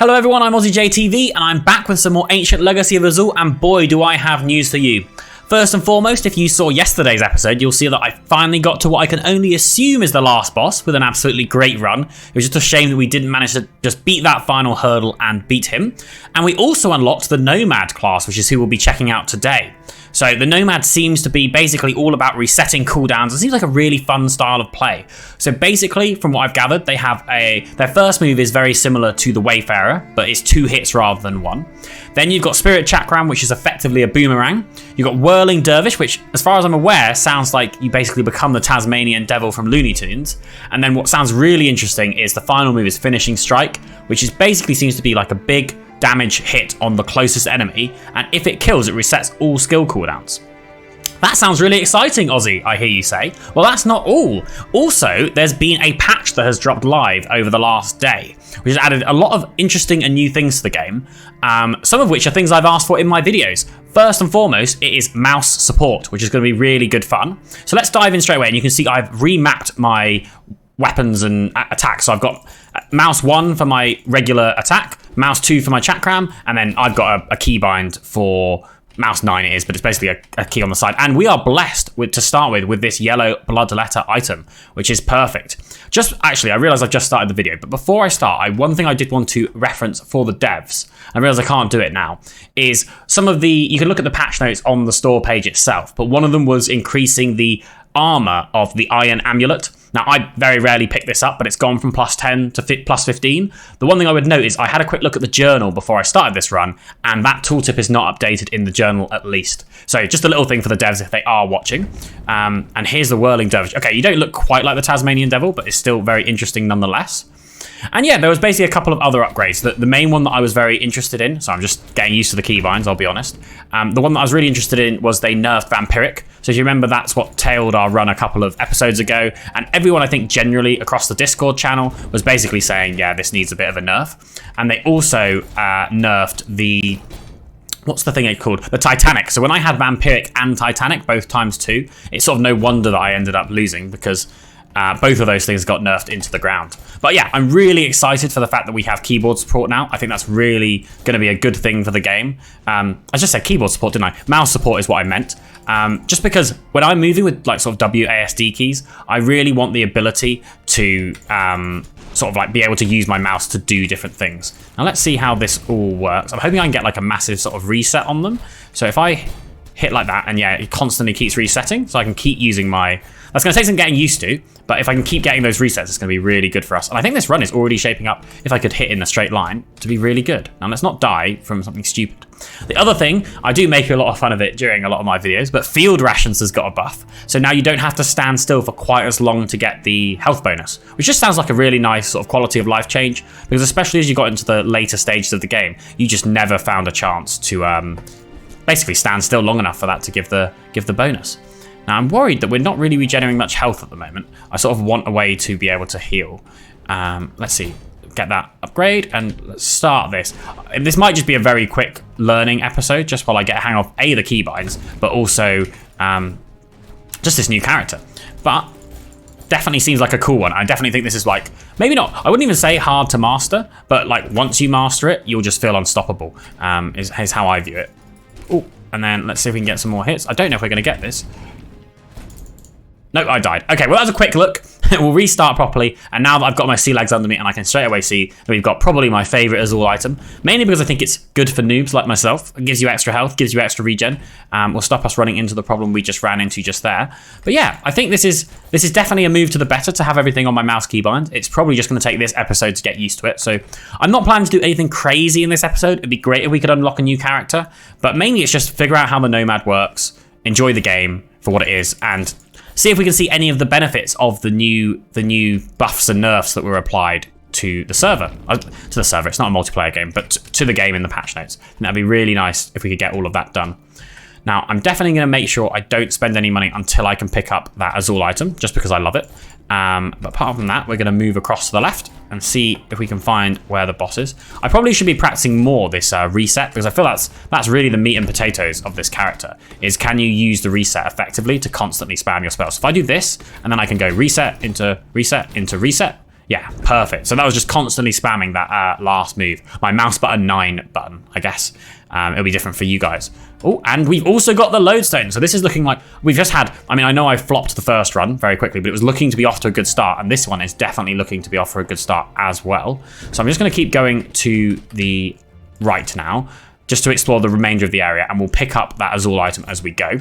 Hello everyone, I'm AussieJTV and I'm back with some more Ancient Legacy of Azul, and boy do I have news for you. First and foremost, if you saw yesterday's episode, you'll see that I finally got to what I can only assume is the last boss with an absolutely great run. It was just a shame that we didn't manage to just beat that final hurdle and beat him. And we also unlocked the Nomad class, which is who we'll be checking out today. So the Nomad seems to be basically all about resetting cooldowns. It seems like a really fun style of play. So basically, from what I've gathered, they have their first move is very similar to the Wayfarer, but it's 2 hits rather than 1. Then you've got Spirit Chakram, which is effectively a boomerang. You've got Whirling Dervish, which, as far as I'm aware, sounds like you basically become the Tasmanian Devil from Looney Tunes. And then what sounds really interesting is the final move is Finishing Strike, which is basically seems to be like a big damage hit on the closest enemy, and if it kills, it resets all skill cooldowns. That sounds really exciting, Aussie, I hear you say. Well, that's not all. Also, there's been a patch that has dropped live over the last day, which has added a lot of interesting and new things to the game, some of which are things I've asked for in my videos. First and foremost, it is mouse support, which is going to be really good fun. So let's dive in straight away, and you can see I've remapped my weapons and attacks. So I've got mouse 1 for my regular attack, mouse 2 for my chakram, and then I've got a keybind for mouse 9 it is, but it's basically a key on the side. And we are blessed to start with this yellow blood letter item, which is perfect. Actually, I realize I've just started the video, but before I start, one thing I did want to reference for the devs, I realize I can't do it now, is you can look at the patch notes on the store page itself, but one of them was increasing the armor of the Iron Amulet. Now, I very rarely pick this up, but it's gone from plus 10 to plus 15. The one thing I would note is I had a quick look at the journal before I started this run, and that tooltip is not updated in the journal at least. So just a little thing for the devs if they are watching. And here's the Whirling Dervish. Okay, you don't look quite like the Tasmanian Devil, but it's still very interesting nonetheless. And yeah, there was basically a couple of other upgrades. The main one that I was very interested in, so I'm just getting used to the keybinds, I'll be honest. The one that I was really interested in was they nerfed Vampiric. So if you remember, that's what tailed our run a couple of episodes ago. And everyone, I think, generally across the Discord channel was basically saying, yeah, this needs a bit of a nerf. And they also nerfed the... what's the thing it called? The Titanic. So when I had Vampiric and Titanic, both times 2, it's sort of no wonder that I ended up losing because both of those things got nerfed into the ground. But yeah, I'm really excited for the fact that we have keyboard support now. I think that's really going to be a good thing for the game. I just said keyboard support, didn't I? Mouse support is what I meant. Just because when I'm moving with like sort of WASD keys, I really want the ability to sort of like be able to use my mouse to do different things. Now let's see how this all works. I'm hoping I can get like a massive sort of reset on them. So if I hit like that, and yeah, it constantly keeps resetting, so I can keep using my... That's going to take some getting used to, but if I can keep getting those resets, it's going to be really good for us. And I think this run is already shaping up, if I could hit in a straight line, to be really good. Now, let's not die from something stupid. The other thing, I do make a lot of fun of it during a lot of my videos, but Field Rations has got a buff. So now you don't have to stand still for quite as long to get the health bonus, which just sounds like a really nice sort of quality of life change, because especially as you got into the later stages of the game, you just never found a chance to basically stand still long enough for that to give the bonus. Now, I'm worried that we're not really regenerating much health at the moment. I sort of want a way to be able to heal. Let's see, get that upgrade, and let's start this. This might just be a very quick learning episode, just while I get a hang of the keybinds, but also just this new character. But definitely seems like a cool one. I definitely think this is like, maybe not, I wouldn't even say hard to master, but like once you master it, you'll just feel unstoppable, is how I view it. Oh, and then let's see if we can get some more hits. I don't know if we're going to get this. Nope, I died. Okay, well, that was a quick look. We'll restart properly, and now that I've got my sea legs under me, and I can straight away see that we've got probably my favorite Azul item, mainly because I think it's good for noobs like myself. It gives you extra health, gives you extra regen, will stop us running into the problem we just ran into just there. But yeah, I think this is definitely a move to the better to have everything on my mouse keybind. It's probably just going to take this episode to get used to it, so I'm not planning to do anything crazy in this episode. It'd be great if we could unlock a new character, but mainly it's just figure out how the Nomad works, enjoy the game for what it is, and see if we can see any of the benefits of the new buffs and nerfs that were applied to the server. It's not a multiplayer game, but to the game in the patch notes. And that'd be really nice if we could get all of that done. Now, I'm definitely going to make sure I don't spend any money until I can pick up that Azul item, just because I love it. But apart from that, we're going to move across to the left and see if we can find where the boss is. I probably should be practicing more this reset, because I feel that's really the meat and potatoes of this character, is can you use the reset effectively to constantly spam your spells. So if I do this, and then I can go reset into reset into reset, Yeah, perfect. So that was just constantly spamming that last move. My mouse button 9 button, I guess. It'll be different for you guys. Oh, and we've also got the lodestone. So this is looking like we've just had, I mean, I know I flopped the first run very quickly, but it was looking to be off to a good start. And this one is definitely looking to be off for a good start as well. So I'm just going to keep going to the right now, just to explore the remainder of the area. And we'll pick up that Azul item as we go.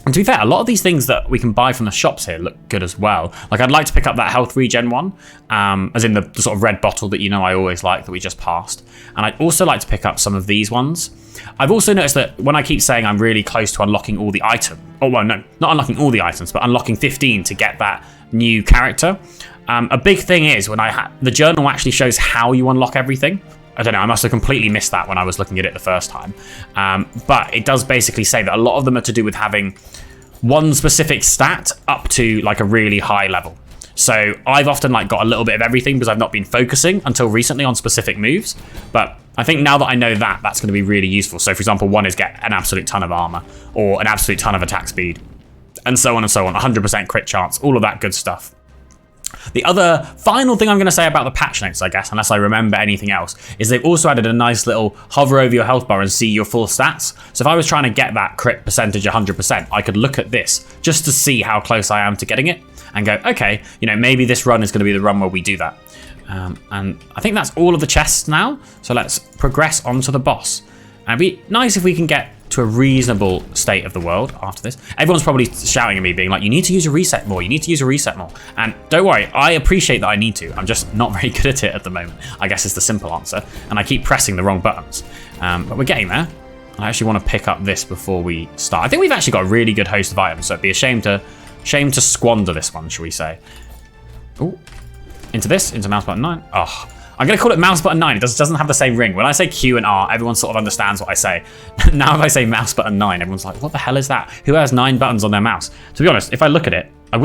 And to be fair, a lot of these things that we can buy from the shops here look good as well. Like, I'd like to pick up that health regen one, as in the sort of red bottle that I always like that we just passed. And I'd also like to pick up some of these ones. I've also noticed that when I keep saying I'm really close to unlocking all the items, oh, well, no, not unlocking all the items, but unlocking 15 to get that new character. A big thing is when the journal actually shows how you unlock everything. I don't know, I must have completely missed that when I was looking at it the first time. But it does basically say that a lot of them are to do with having one specific stat up to like a really high level. So I've often like got a little bit of everything because I've not been focusing until recently on specific moves. But I think now that I know that, that's going to be really useful. So for example, one is get an absolute ton of armor or an absolute ton of attack speed and so on and so on, 100% crit chance, all of that good stuff. The other final thing I'm going to say about the patch notes, I guess, unless I remember anything else, is they've also added a nice little hover over your health bar and see your full stats. So if I was trying to get that crit percentage 100%, I could look at this just to see how close I am to getting it and go, okay, maybe this run is going to be the run where we do that. And I think that's all of the chests now. So let's progress on to the boss. And it'd be nice if we can get to a reasonable state of the world after this. Everyone's probably shouting at me being like, you need to use a reset more, you need to use a reset more. And don't worry, I appreciate that I need to. I'm just not very good at it at the moment, I guess is the simple answer. And I keep pressing the wrong buttons. But we're getting there. I actually want to pick up this before we start. I think we've actually got a really good host of items, so it'd be a shame to squander this one, shall we say. Oh, into mouse button 9. Oh, I'm going to call it mouse button 9. It doesn't have the same ring. When I say Q and R, everyone sort of understands what I say. Now if I say mouse button 9, everyone's like, what the hell is that? Who has 9 buttons on their mouse? To be honest, if I look at it, I'll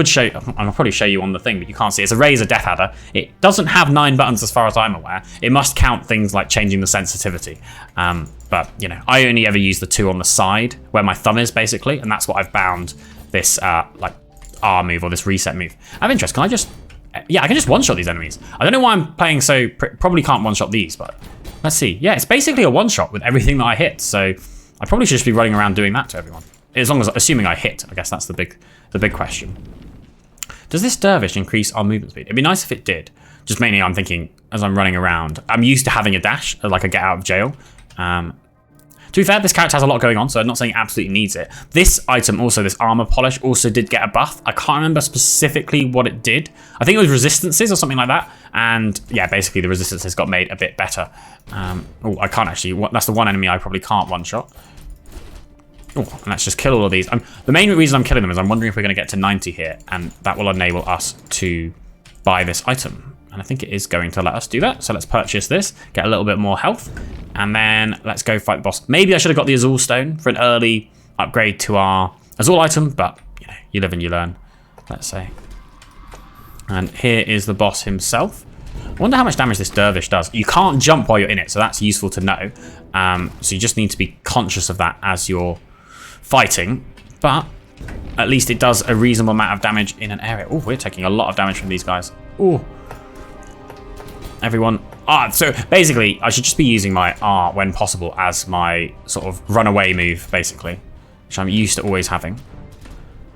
probably show you on the thing, but you can't see. It's a Razor Death Adder. It doesn't have 9 buttons as far as I'm aware. It must count things like changing the sensitivity. But, I only ever use the 2 on the side, where my thumb is, basically, and that's what I've bound this, like, R move or this reset move. I have interest, can I just... Yeah, I can just one-shot these enemies. I don't know why I'm playing so... Probably can't one-shot these, but... Let's see. Yeah, it's basically a one-shot with everything that I hit, so... I probably should just be running around doing that to everyone. Assuming I hit. I guess that's the big question. Does this dervish increase our movement speed? It'd be nice if it did. Just mainly I'm thinking, as I'm running around, I'm used to having a dash, like a get out of jail. To be fair, this character has a lot going on, so I'm not saying it absolutely needs it. This item also, this armor polish, also did get a buff. I can't remember specifically what it did. I think it was resistances or something like that. And yeah, basically the resistances got made a bit better. Oh, I can't actually, that's the one enemy I probably can't one-shot. Oh, and let's just kill all of these. The main reason I'm killing them is I'm wondering if we're going to get to 90 here, and that will enable us to buy this item. And I think it is going to let us do that. So let's purchase this, get a little bit more health, and then let's go fight the boss. Maybe I should have got the Azul stone for an early upgrade to our Azul item, but you live and you learn, let's say. And here is the boss himself. I wonder how much damage this dervish does. You can't jump while you're in it, so that's useful to know. So you just need to be conscious of that as you're fighting, but at least it does a reasonable amount of damage in an area. Oh, we're taking a lot of damage from these guys. Oh. Everyone. So basically, I should just be using my R when possible as my sort of runaway move, basically, which I'm used to always having.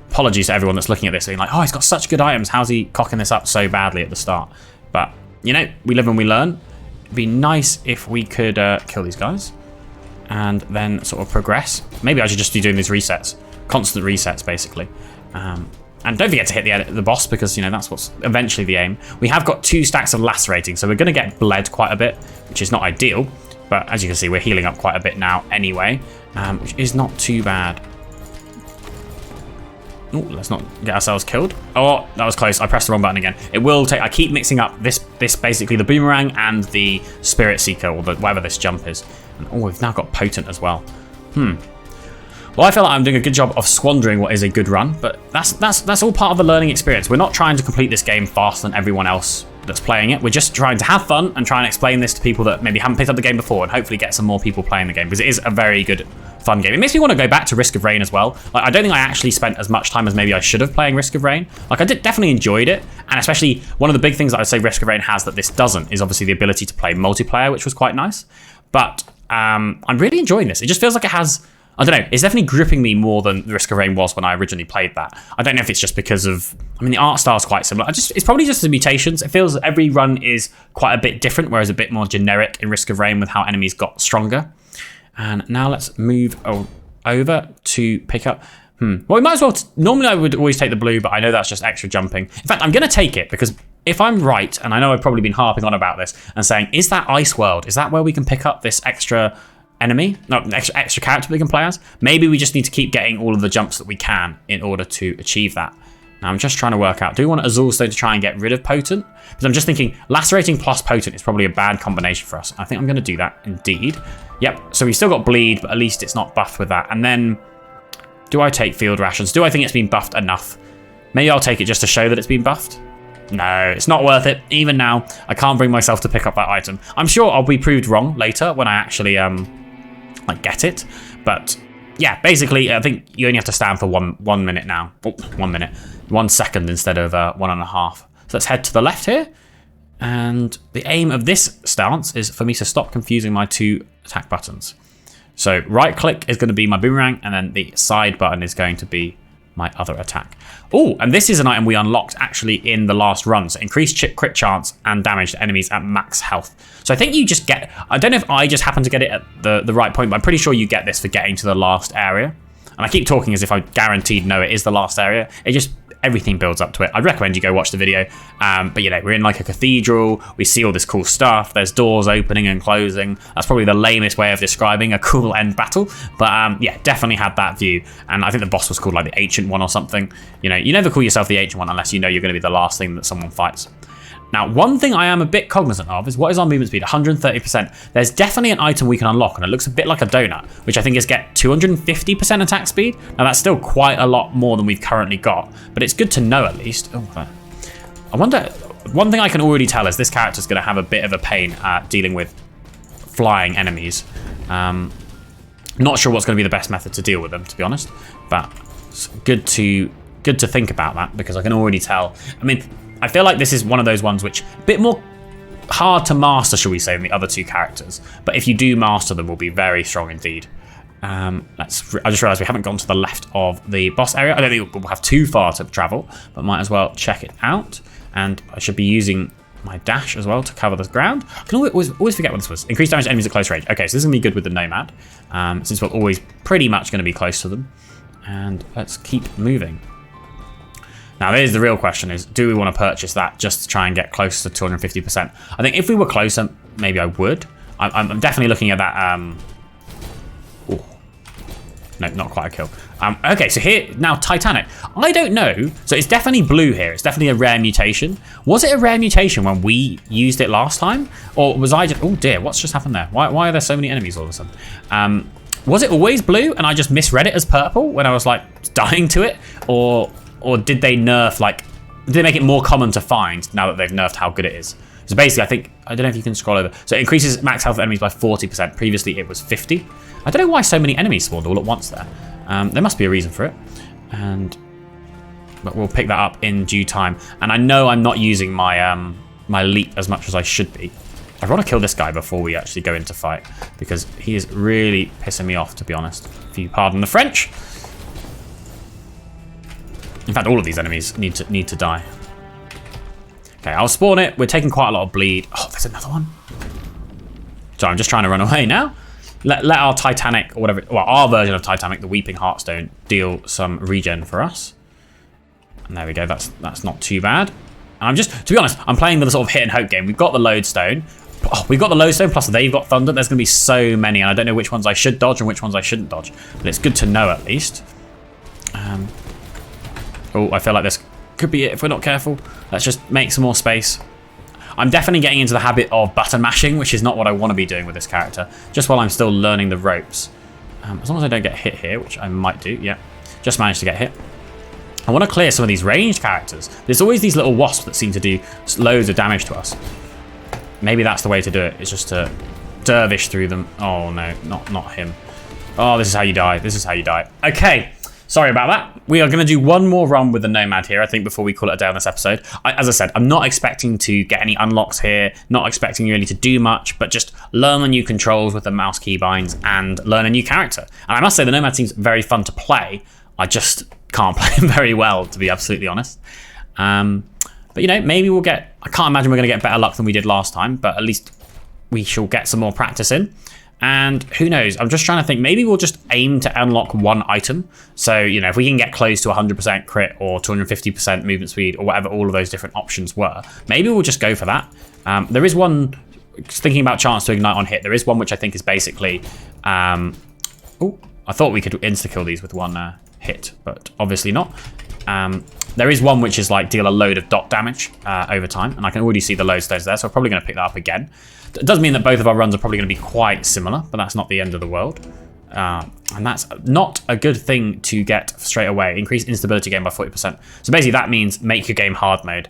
Apologies to everyone that's looking at this being like, oh, he's got such good items. How's he cocking this up so badly at the start? But, we live and we learn. It'd be nice if we could kill these guys and then sort of progress. Maybe I should just be doing these resets. Constant resets, basically. And don't forget to hit the boss because, that's what's eventually the aim. We have got 2 stacks of lacerating, so we're going to get bled quite a bit, which is not ideal. But as you can see, we're healing up quite a bit now anyway, which is not too bad. Oh, let's not get ourselves killed. Oh, that was close. I pressed the wrong button again. It will take... I keep mixing up this basically the boomerang and the spirit seeker, or whatever this jump is. And, oh, we've now got potent as well. Well, I feel like I'm doing a good job of squandering what is a good run, but that's all part of the learning experience. We're not trying to complete this game faster than everyone else that's playing it. We're just trying to have fun and try and explain this to people that maybe haven't picked up the game before, and hopefully get some more people playing the game, because it is a very good, fun game. It makes me want to go back to Risk of Rain as well. Like, I don't think I actually spent as much time as maybe I should have playing Risk of Rain. Like, I definitely enjoyed it, and especially one of the big things that I'd say Risk of Rain has that this doesn't is obviously the ability to play multiplayer, which was quite nice. But I'm really enjoying this. It just feels like it has, I don't know, it's definitely gripping me more than Risk of Rain was when I originally played that. I don't know if it's just because of, I mean, the art style is quite similar. It's probably just the mutations. It feels every run is quite a bit different, whereas a bit more generic in Risk of Rain with how enemies got stronger. And now let's move over to pick up, well, we might as well, normally I would always take the blue, but I know that's just extra jumping. In fact, I'm going to take it because if I'm right, and I know I've probably been harping on about this and saying, is that Ice World? Is that where we can pick up this extra enemy? No, extra character we can play as? Maybe we just need to keep getting all of the jumps that we can in order to achieve that. Now I'm just trying to work out, do we want Azul Stone to try and get rid of Potent? Because I'm just thinking, Lacerating plus Potent is probably a bad combination for us. I think I'm going to do that, indeed. Yep, so we still got Bleed, but at least it's not buffed with that. And then, do I take Field Rations? Do I think it's been buffed enough? Maybe I'll take it just to show that it's been buffed. No, it's not worth it. Even now, I can't bring myself to pick up that item. I'm sure I'll be proved wrong later when I actually like get it. But yeah, basically, I think you only have to stand for one minute now. Oh, 1 minute. 1 second instead of 1.5. So let's head to the left here. And the aim of this stance is for me to stop confusing my 2 attack buttons. So right click is going to be my boomerang, and then the side button is going to be my other attack. Oh, and this is an item we unlocked actually in the last run. So increased crit chance and damage to enemies at max health. So I think you just get, I don't know if I just happen to get it at the right point, but I'm pretty sure you get this for getting to the last area. And I keep talking as if I guaranteed know it is the last area. It just, everything builds up to it. I'd recommend you go watch the video. But you know, we're in like a cathedral. We see all this cool stuff. There's doors opening and closing. That's probably the lamest way of describing a cool end battle. But yeah, definitely had that view. And I think the boss was called like the Ancient One or something. You know, you never call yourself the Ancient One unless you know you're going to be the last thing that someone fights. Now, one thing I am a bit cognizant of is what is our movement speed? 130%. There's definitely an item we can unlock, and it looks a bit like a donut, which I think is get 250% attack speed. Now, that's still quite a lot more than we've currently got, but it's good to know at least. Oh, I wonder, one thing I can already tell is this character's going to have a bit of a pain dealing with flying enemies. Not sure what's going to be the best method to deal with them, to be honest, but it's good to think about that because I can already tell. I mean, I feel like this is one of those ones which a bit more hard to master, shall we say, than the other 2 characters. But if you do master them, will be very strong indeed. I just realised we haven't gone to the left of the boss area. I don't think we'll have too far to travel, but might as well check it out. And I should be using my dash as well to cover the ground. I can always forget what this was. Increased damage to enemies at close range. Okay, so this is going to be good with the Nomad, since we're always pretty much going to be close to them. And let's keep moving. Now, here's the real question is, do we want to purchase that just to try and get close to 250%? I think if we were closer, maybe I would. I'm definitely looking at that. Ooh. No, not quite a kill. Okay, so here, now Titanic. I don't know. So it's definitely blue here. It's definitely a rare mutation. Was it a rare mutation when we used it last time? Or was I just, oh dear, what's just happened there? Why are there so many enemies all of a sudden? Was it always blue and I just misread it as purple when I was like dying to it? Or did they nerf, like, did they make it more common to find now that they've nerfed how good it is? So basically, I think, I don't know if you can scroll over. So it increases max health of enemies by 40%. Previously, it was 50. I don't know why so many enemies spawned all at once there. There must be a reason for it. But we'll pick that up in due time. And I know I'm not using my my leap as much as I should be. I want to kill this guy before we actually go into fight, because he is really pissing me off, to be honest. If you pardon the French. In fact, all of these enemies need to die. Okay, I'll spawn it. We're taking quite a lot of bleed. Oh, there's another one. So I'm just trying to run away now. Let our Titanic, or whatever, well, our version of Titanic, the Weeping Heartstone, deal some regen for us. And there we go. That's not too bad. And I'm just, to be honest, I'm playing the sort of hit and hope game. We've got the Lodestone. Oh, we've got the Lodestone, plus they've got Thunder. There's going to be so many, and I don't know which ones I should dodge and which ones I shouldn't dodge. But it's good to know at least. Oh, I feel like this could be it if we're not careful. Let's just make some more space. I'm definitely getting into the habit of button mashing, which is not what I want to be doing with this character, just while I'm still learning the ropes. As long as I don't get hit here, which I might do, yeah. Just managed to get hit. I want to clear some of these ranged characters. There's always these little wasps that seem to do loads of damage to us. Maybe that's the way to do it. It's just to dervish through them. Oh no, not him. Oh, this is how you die. This is how you die. Okay, sorry about that. We are going to do one more run with the Nomad here, I think, before we call it a day on this episode. As I said, I'm not expecting to get any unlocks here, not expecting really to do much, but just learn the new controls with the mouse keybinds and learn a new character. And I must say, the Nomad seems very fun to play. I just can't play him very well, to be absolutely honest. But, you know, maybe we'll get... I can't imagine we're going to get better luck than we did last time, but at least we shall get some more practice in. And who knows, I'm just trying to think, maybe we'll just aim to unlock one item. So, you know, if we can get close to 100% crit or 250% movement speed or whatever all of those different options were, maybe we'll just go for that. There is one, thinking about chance to ignite on hit, there is one which I think is basically... oh, I thought we could insta-kill these with one hit, but obviously not. There is one which is like deal a load of dot damage over time, and I can already see the lodestones there, so I'm probably going to pick that up again. It does mean that both of our runs are probably going to be quite similar, but that's not the end of the world. And that's not a good thing to get straight away. Increase instability gain by 40%. So basically that means make your game hard mode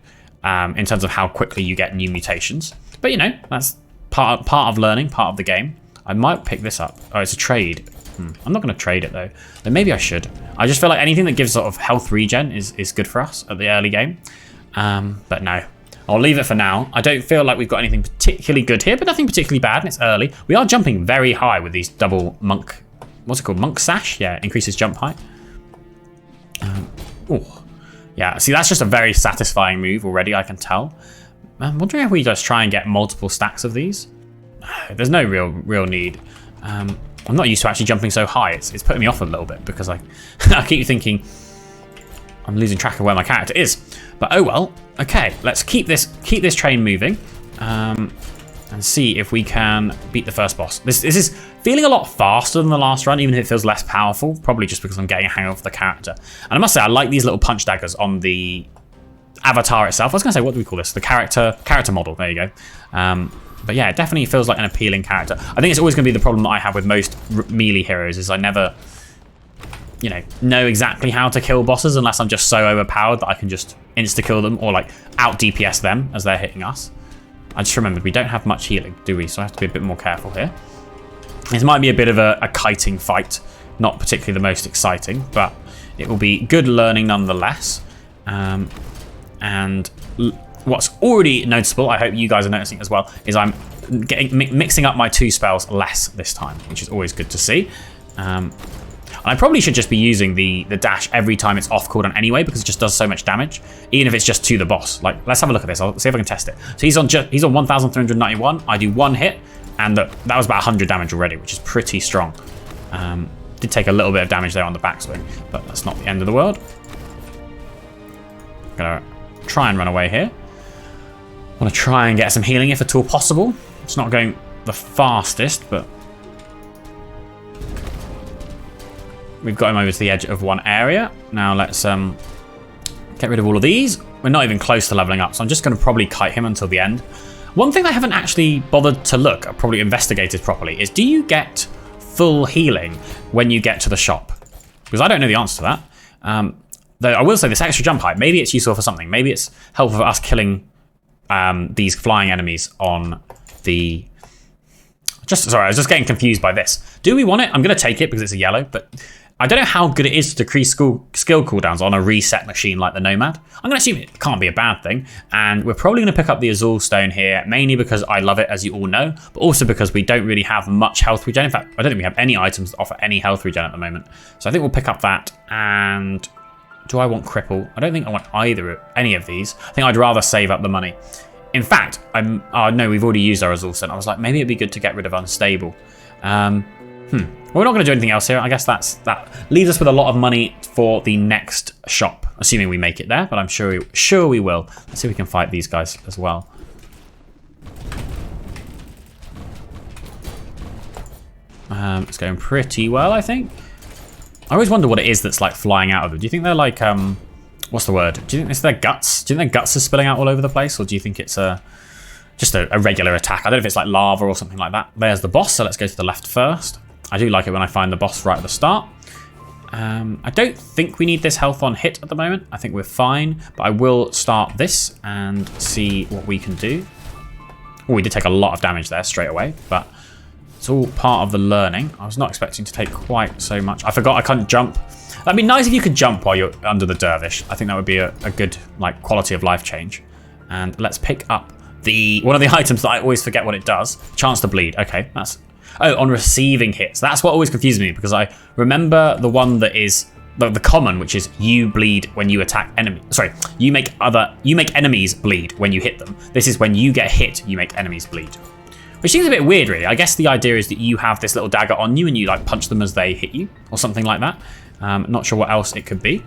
in terms of how quickly you get new mutations. But you know, that's part of learning, part of the game. I might pick this up. Oh, it's a trade. I'm not going to trade it though. Then maybe I should. I just feel like anything that gives sort of health regen is good for us at the early game. But no. I'll leave it for now. I don't feel like we've got anything particularly good here, but nothing particularly bad, and it's early. We are jumping very high with these double monk... What's it called? Monk sash? Yeah, increases jump height. Oh, yeah. See, that's just a very satisfying move already, I can tell. I'm wondering if we just try and get multiple stacks of these. There's no real need. I'm not used to actually jumping so high. It's putting me off a little bit because I keep thinking I'm losing track of where my character is. But oh well. Okay, let's keep this train moving and see if we can beat the first boss. This is feeling a lot faster than the last run, even if it feels less powerful, probably just because I'm getting a hang of the character. And I must say, I like these little punch daggers on the avatar itself. I was going to say, what do we call this? The character model. There you go. But yeah, it definitely feels like an appealing character. I think it's always going to be the problem that I have with most melee heroes is I never... you know exactly how to kill bosses unless I'm just so overpowered that I can just insta-kill them or like out-DPS them as they're hitting us. I just remembered we don't have much healing, do we? So I have to be a bit more careful here. This might be a bit of a kiting fight, not particularly the most exciting, but it will be good learning nonetheless. And what's already noticeable, I hope you guys are noticing as well, is I'm mixing up my two spells less this time, which is always good to see. I probably should just be using the dash every time it's off cooldown anyway, because it just does so much damage, even if it's just to the boss. Like, let's have a look at this. I'll see if I can test it. So he's on 1,391. I do one hit, and that was about 100 damage already, which is pretty strong. Did take a little bit of damage there on the backswing, but that's not the end of the world. I'm gonna try and run away here. I want to try and get some healing if at all possible. It's not going the fastest, but we've got him over to the edge of one area. Now let's get rid of all of these. We're not even close to leveling up, so I'm just going to probably kite him until the end. One thing I haven't actually bothered to look, probably investigated properly, is do you get full healing when you get to the shop? Because I don't know the answer to that. Though I will say this extra jump height, maybe it's useful for something. Maybe it's helpful for us killing these flying enemies on the... Sorry, I was just getting confused by this. Do we want it? I'm going to take it because it's a yellow, but I don't know how good it is to decrease skill cooldowns on a reset machine like the Nomad. I'm going to assume it can't be a bad thing, and we're probably going to pick up the Azul stone here, mainly because I love it, as you all know, but also because we don't really have much health regen. In fact, I don't think we have any items that offer any health regen at the moment. So I think we'll pick up that, and do I want cripple? I don't think I want any of these. I think I'd rather save up the money. In fact, oh no, we've already used our Azul stone. I was like, maybe it'd be good to get rid of unstable. Well, we're not going to do anything else here. I guess that leaves us with a lot of money for the next shop, assuming we make it there, but I'm sure we will. Let's see if we can fight these guys as well. It's going pretty well, I think. I always wonder what it is that's like flying out of them. Do you think they're like, what's the word? Do you think it's their guts? Do you think their guts are spilling out all over the place? Or do you think it's just a regular attack? I don't know if it's like lava or something like that. There's the boss, so let's go to the left first. I do like it when I find the boss right at the start. I don't think we need this health on hit at the moment. I think we're fine, but I will start this and see what we can do. Oh, we did take a lot of damage there straight away, but it's all part of the learning. I was not expecting to take quite so much. I forgot I can't jump. That'd be nice if you could jump while you're under the dervish. I think that would be a good like quality of life change. And let's pick up one of the items that I always forget what it does. Chance to bleed. Okay, that's... Oh, on receiving hits. That's what always confuses me because I remember the one that is the common, which is you bleed when you attack enemy. Sorry, you make enemies bleed when you hit them. This is when you get hit, you make enemies bleed. Which seems a bit weird, really. I guess the idea is that you have this little dagger on you and you like punch them as they hit you or something like that. Not sure what else it could be.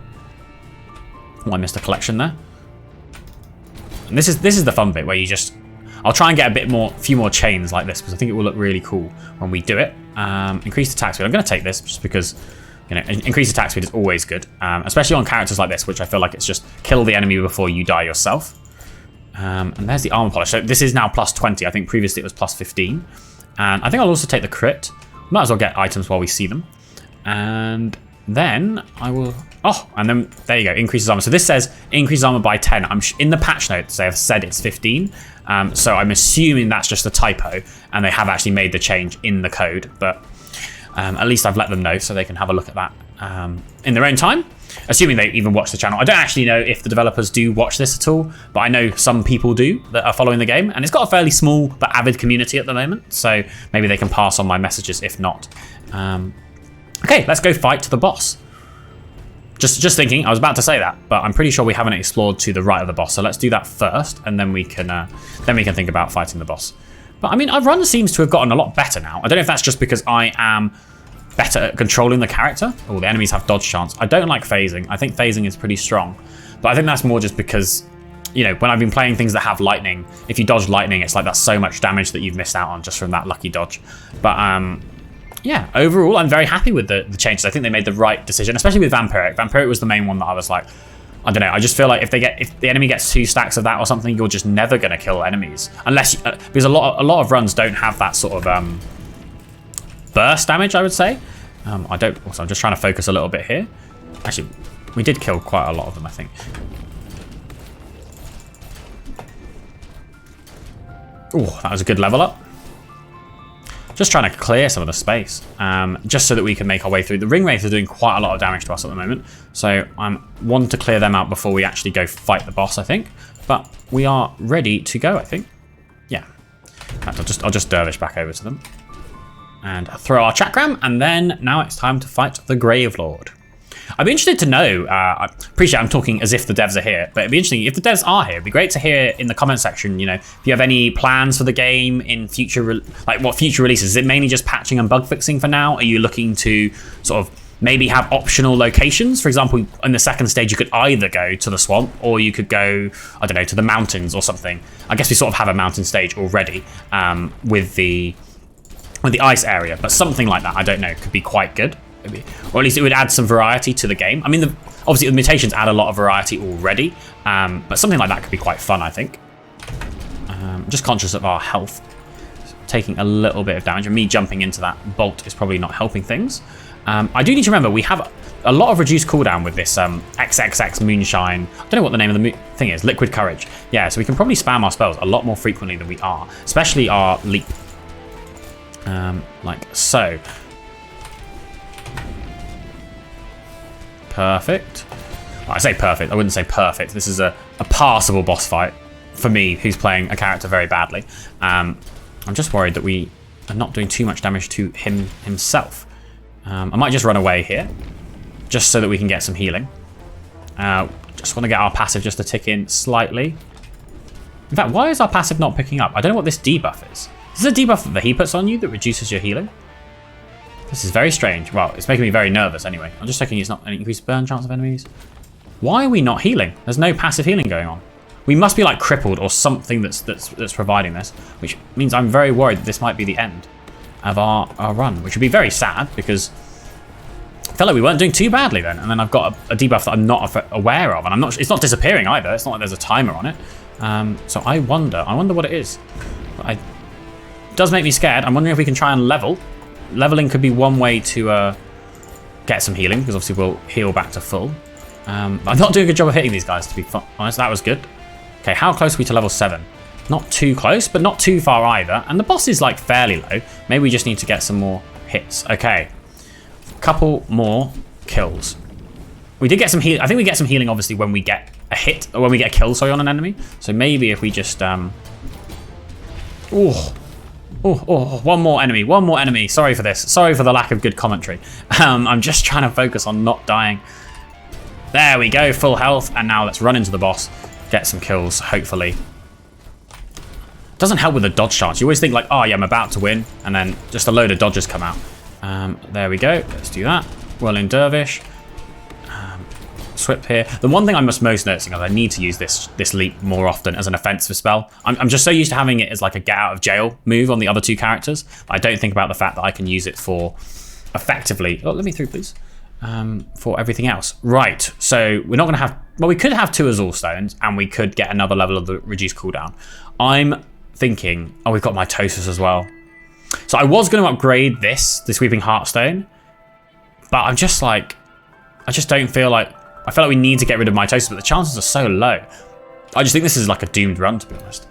Oh, I missed a collection there. And this is the fun bit where you just... I'll try and get a few more chains like this because I think it will look really cool when we do it. Increased attack speed. I'm going to take this just because, you know, increased attack speed is always good, especially on characters like this, which I feel like it's just kill the enemy before you die yourself. And there's the armor polish. So this is now plus 20. I think previously it was plus 15. And I think I'll also take the crit. Might as well get items while we see them. And then I will... Oh, and then there you go, increases armor. So this says increases armor by 10. In the patch notes, they have said it's 15. So I'm assuming that's just a typo and they have actually made the change in the code. But at least I've let them know so they can have a look at that in their own time. Assuming they even watch the channel. I don't actually know if the developers do watch this at all, but I know some people do that are following the game. And it's got a fairly small but avid community at the moment. So maybe they can pass on my messages if not. Okay, let's go fight the boss. Just thinking, I was about to say that, but I'm pretty sure we haven't explored to the right of the boss. So let's do that first, and then we can think about fighting the boss. But I mean, our run seems to have gotten a lot better now. I don't know if that's just because I am better at controlling the character. Oh, the enemies have dodge chance. I don't like phasing. I think phasing is pretty strong, but I think that's more just because, you know, when I've been playing things that have lightning, if you dodge lightning, it's like that's so much damage that you've missed out on just from that lucky dodge. But yeah, overall, I'm very happy with the changes. I think they made the right decision, especially with Vampiric. Vampiric was the main one that I was like, I don't know. I just feel like if the enemy gets 2 stacks of that or something, you're just never going to kill enemies unless because a lot of runs don't have that sort of burst damage. I would say. I don't. Also, I'm just trying to focus a little bit here. Actually, we did kill quite a lot of them, I think. Oh, that was a good level up. Just trying to clear some of the space, just so that we can make our way through. The ring wraiths are doing quite a lot of damage to us at the moment, so I'm wanting to clear them out before we actually go fight the boss, I think. But we are ready to go, I think. Yeah. In fact, I'll just dervish back over to them and throw our chakram, and then now it's time to fight the Gravelord. I'd be interested to know, I appreciate I'm talking as if the devs are here, but it'd be interesting if the devs are here. It'd be great to hear in the comment section, you know, if you have any plans for the game in future, like what future releases. Is it mainly just patching and bug fixing for now? Are you looking to sort of maybe have optional locations? For example, in the second stage, you could either go to the swamp or you could go, I don't know, to the mountains or something. I guess we sort of have a mountain stage already with the ice area, but something like that, I don't know, could be quite good. Or at least it would add some variety to the game. I mean, obviously the mutations add a lot of variety already, but something like that could be quite fun, I think. I'm just conscious of our health. Taking a little bit of damage, and me jumping into that bolt is probably not helping things. I do need to remember, we have a lot of reduced cooldown with this XXX Moonshine. I don't know what the name of the thing is, Liquid Courage. Yeah, so we can probably spam our spells a lot more frequently than we are, especially our leap. Like so. Perfect. Well, I say perfect, I wouldn't say perfect. This is a passable boss fight for me, who's playing a character very badly. I'm just worried that we are not doing too much damage to himself. I might just run away here, just so that we can get some healing. Just want to get our passive just to tick in slightly. In fact, why is our passive not picking up? I don't know what this debuff is. Is this a debuff that he puts on you that reduces your healing? This is very strange. Well, it's making me very nervous anyway. I'm just checking it's not an increased burn chance of enemies. Why are we not healing? There's no passive healing going on. We must be like crippled or something that's providing this, which means I'm very worried that this might be the end of our run, which would be very sad because I felt like we weren't doing too badly then, and then I've got a debuff that I'm not aware of, and it's not disappearing either. It's not like there's a timer on it. So I wonder what it is. It does make me scared. I'm wondering if we can try and level. Leveling could be one way to get some healing, because obviously we'll heal back to full. I'm not doing a good job of hitting these guys, to be honest. That was good. Okay, how close are we to level 7? Not too close, but not too far either. And the boss is like fairly low. Maybe we just need to get some more hits. Okay, couple more kills. We did get some heal. I think we get some healing obviously when we get a hit, or when we get a kill, sorry, on an enemy. So maybe if we just one more enemy. Sorry for this. Sorry for the lack of good commentary. I'm just trying to focus on not dying. There we go, full health, and now let's run into the boss, get some kills, hopefully. Doesn't help with the dodge chance. You always think like, oh yeah, I'm about to win, and then just a load of dodges come out. There we go, let's do that. Whirling Dervish. Swip here. The one thing I'm most noticing is I need to use this leap more often as an offensive spell. I'm just so used to having it as like a get out of jail move on the other two characters. I don't think about the fact that I can use it for effectively. Oh, let me through, please. For everything else. Right, so we're not going to have... Well, we could have 2 Azul stones, and we could get another level of the reduced cooldown. I'm thinking... Oh, we've got mitosis as well. So I was going to upgrade the Sweeping Heartstone, but I'm just like... I just don't feel like... I feel like we need to get rid of mitosis, but the chances are so low. I just think this is like a doomed run, to be honest.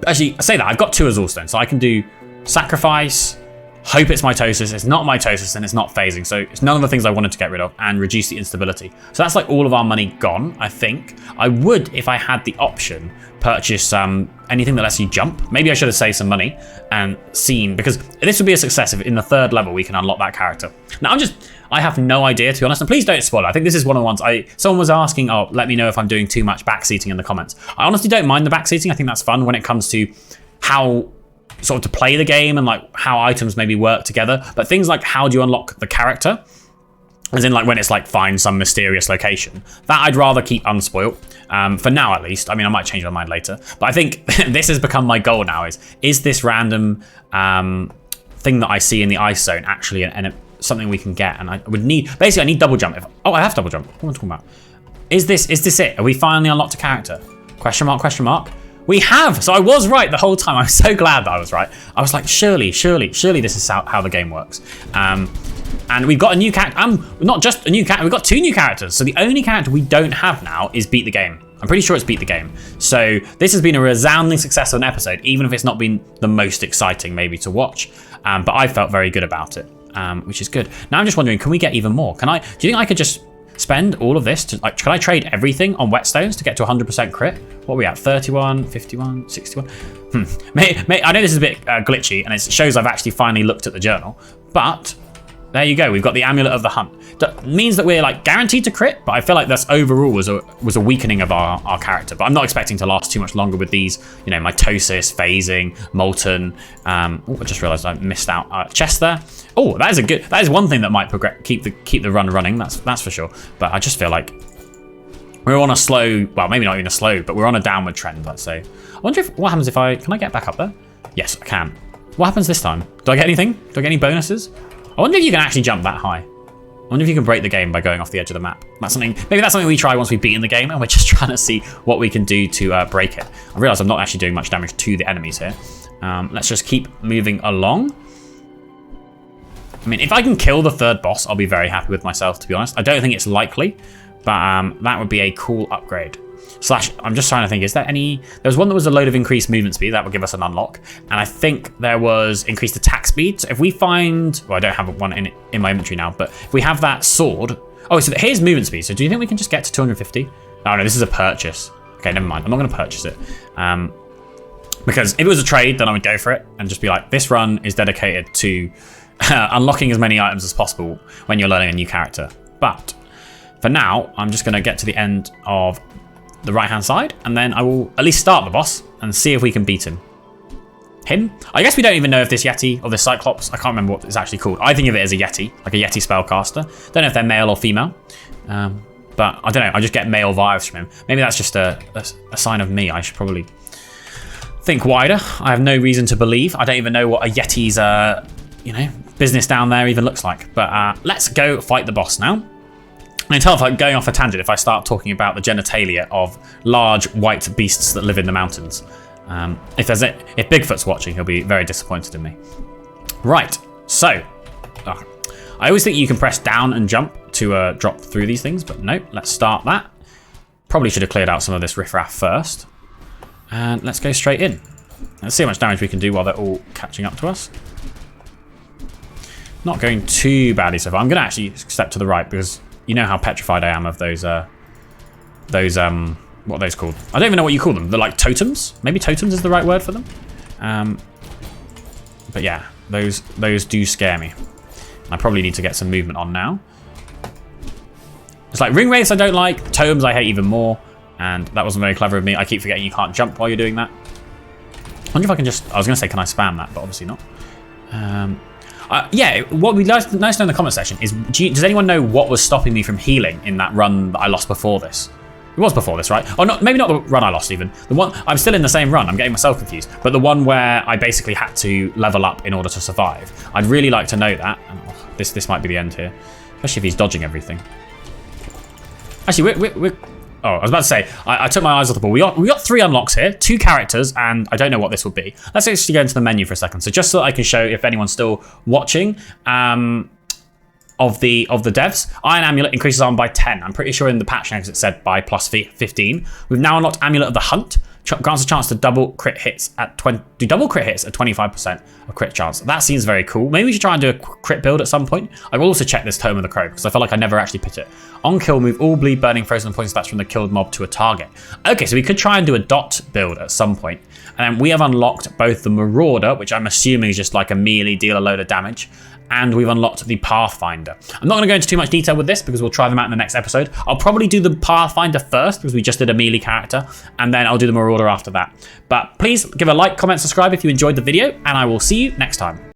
Actually, I say that. I've got 2 Azul stones, so I can do Sacrifice... Hope it's mitosis, it's not mitosis, and it's not phasing. So it's none of the things I wanted to get rid of, and reduce the instability. So that's like all of our money gone, I think. I would, if I had the option, purchase anything that lets you jump. Maybe I should have saved some money and seen, because this would be a success if in the 3rd level we can unlock that character. Now I have no idea, to be honest, and please don't spoil it. I think this is one of the ones someone was asking, oh, let me know if I'm doing too much backseating in the comments. I honestly don't mind the backseating. I think that's fun when it comes to how sort of to play the game and like how items maybe work together, but things like how do you unlock the character, as in like when it's like find some mysterious location, that I'd rather keep unspoilt for now at least. I mean, I might change my mind later, but I think this has become my goal now, is this random thing that I see in the ice zone actually something we can get? And I would need, basically I need double jump. I have double jump. What am I talking about? Is this it? Are we finally unlocked a character? Question mark, question mark. We have! So I was right the whole time. I'm so glad that I was right. I was like, surely this is how the game works. And we've got a new character. Not just a new character, we've got 2 new characters. So the only character we don't have now is Beat the Game. I'm pretty sure it's Beat the Game. So this has been a resounding success of an episode, even if it's not been the most exciting maybe to watch. But I felt very good about it, which is good. Now I'm just wondering, can we get even more? Do you think I could just spend all of this to, like, can I trade everything on whetstones to get to 100% crit? What are we at? 31, 51, 61? I know this is a bit glitchy, and it shows I've actually finally looked at the journal, but there you go. We've got the Amulet of the Hunt. That means that we're like guaranteed to crit, but I feel like that's overall was a weakening of our character. But I'm not expecting to last too much longer with these, you know, mitosis, phasing, molten. I just realized I missed out chest there. Oh, that is one thing that might keep the run running. That's for sure. But I just feel like we're on a slow, well, maybe not even a slow, but we're on a downward trend, let's say. I wonder what happens if can I get back up there? Yes, I can. What happens this time? Do I get anything? Do I get any bonuses? I wonder if you can actually jump that high. I wonder if you can break the game by going off the edge of the map. Maybe that's something we try once we've beaten the game, and we're just trying to see what we can do to break it. I realise I'm not actually doing much damage to the enemies here. Let's just keep moving along. I mean, if I can kill the 3rd boss, I'll be very happy with myself, to be honest. I don't think it's likely, but that would be a cool upgrade. I'm just trying to think, is there any... There was one that was a load of increased movement speed. That would give us an unlock. And I think there was increased attack speed. So if we find... Well, I don't have one in my inventory now, but if we have that sword... Oh, so here's movement speed. So do you think we can just get to 250? Oh, no, this is a purchase. Okay, never mind. I'm not going to purchase it. Because if it was a trade, then I would go for it and just be like, this run is dedicated to unlocking as many items as possible when you're learning a new character. But for now, I'm just going to get to the end of the right-hand side, and then I will at least start the boss and see if we can beat him. I guess we don't even know if this Yeti or this Cyclops, I can't remember what it's actually called. I think of it as a Yeti, like a Yeti spellcaster. Don't know if they're male or female, but I don't know. I just get male vibes from him. Maybe that's just a sign of me. I should probably think wider. I have no reason to believe. I don't even know what a Yeti's, business down there even looks like. But let's go fight the boss now. I can tell if I'm going off a tangent if I start talking about the genitalia of large white beasts that live in the mountains. If Bigfoot's watching, he'll be very disappointed in me. Right, so I always think you can press down and jump to drop through these things, but no, let's start that. Probably should have cleared out some of this riffraff first. And let's go straight in. Let's see how much damage we can do while they're all catching up to us. Not going too badly so far. I'm going to actually step to the right because you know how petrified I am of those what are those called? I don't even know what you call them. They're like totems? Maybe totems is the right word for them. But yeah, those do scare me. I probably need to get some movement on now. It's like ring wraiths I don't like, totems I hate even more, and that wasn't very clever of me. I keep forgetting you can't jump while you're doing that. I wonder if I can just, I was going to say can I spam that, but obviously not. Yeah, what we'd like to know in the comment section is, does anyone know what was stopping me from healing in that run that I lost before this? It was before this, right? Or not, maybe not the run I lost even. The one, I'm still in the same run, I'm getting myself confused. But the one where I basically had to level up in order to survive. I'd really like to know that. And, oh, this might be the end here. Especially if he's dodging everything. Actually, we're oh, I was about to say, I took my eyes off the ball. We got 3 unlocks here, 2 characters, and I don't know what this will be. Let's actually go into the menu for a second. So just so that I can show if anyone's still watching, of the devs, Iron Amulet increases armor by 10. I'm pretty sure in the patch notes it said by plus 15. We've now unlocked Amulet of the Hunt. Grants a chance to double crit hits at 25% of crit chance. That seems very cool. Maybe we should try and do a crit build at some point. I will also check this Tome of the Crow because I feel like I never actually picked it. On kill, move all bleed, burning, frozen poison stats from the killed mob to a target. Okay, so we could try and do a dot build at some point. And then we have unlocked both the Marauder, which I'm assuming is just like a melee deal a load of damage, and we've unlocked the Pathfinder. I'm not going to go into too much detail with this because we'll try them out in the next episode. I'll probably do the Pathfinder first because we just did a melee character, and then I'll do the Marauder after that. But please give a like, comment, subscribe if you enjoyed the video, and I will see you next time.